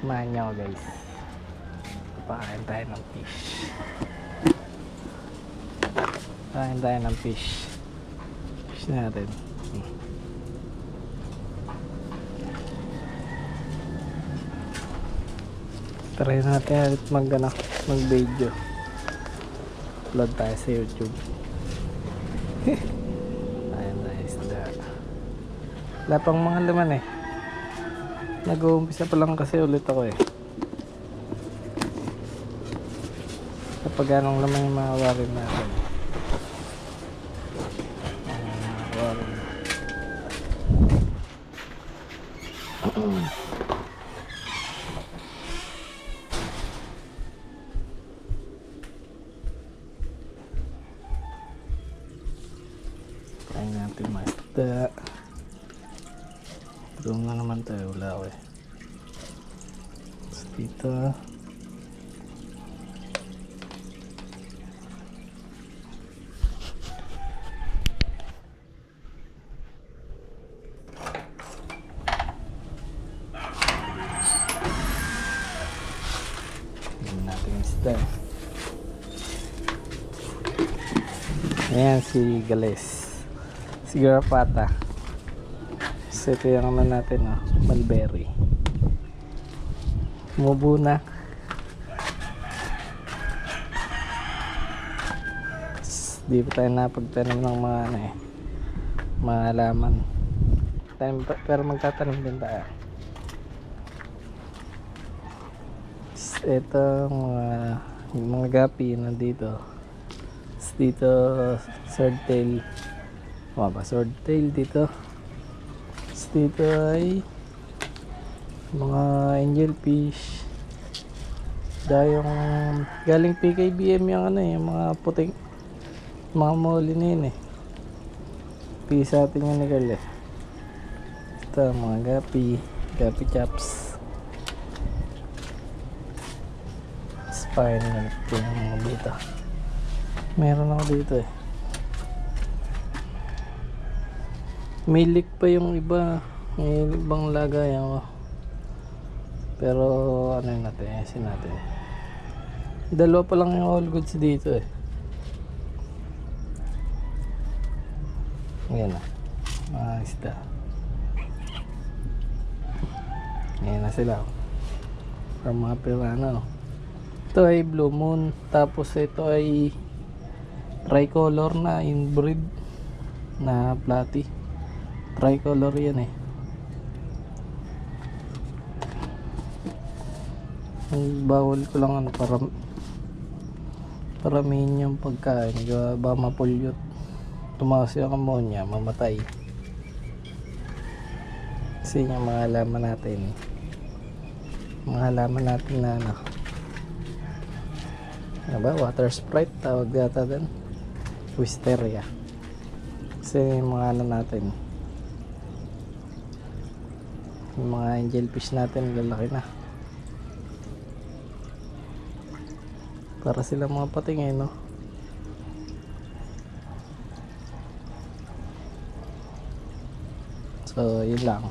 Samahan niyo ako guys. Pakain tayo ng fish. Pakain tayo ng fish. Fish natin. Try natin ulit mag-video. Upload tayo sa YouTube. Ayan na isda. Wala pang mga laman eh. Nag-uumpisa pa lang kasi ulit ako eh. Kapag anong laman yung mga warin natin. Warin. Kain natin mga isda. Doon na naman tayo, wala ako eh. So, dito hindi natin isda. Ayan si Gales, si Garapata. So ito yung naman natin, mulberry. Mubo na. Di pa tayo napagtanim ng mga mga halaman. Pero magtatanim din tayo. Ito mga gapi nandito. Dito swordtail. Swordtail dito. Dito ay mga angelfish. Dahil yung galing PKBM yung yung mga puting mga muli na yun eh. Pisa atin yung nigal eh. Ito mga gapi chops. Spine ito yung mga dito. Meron ako dito eh. May leak pa yung iba. May ibang lagay ako. Pero ano yun natin, ayasin natin. Dalawa pa lang yung all goods dito eh. Ayan na, mga isda. Ayan na sila. Para mga pirana. Ito ay blue moon. Tapos ito ay tricolor na inbreed na platy. Tricolor yan eh. Bawal ko lang para paramihin yung pagkain. Ba mapulyot. Tumakas yung ammonia, mamatay. Kasi yung mga halaman natin. Mga halaman natin na ano ba? Water sprite tawag yata din. Wisteria. Kasi yung mga natin. Yung mga angelfish natin lalaki na. Para sila mga pating eh, no? So, yun lang.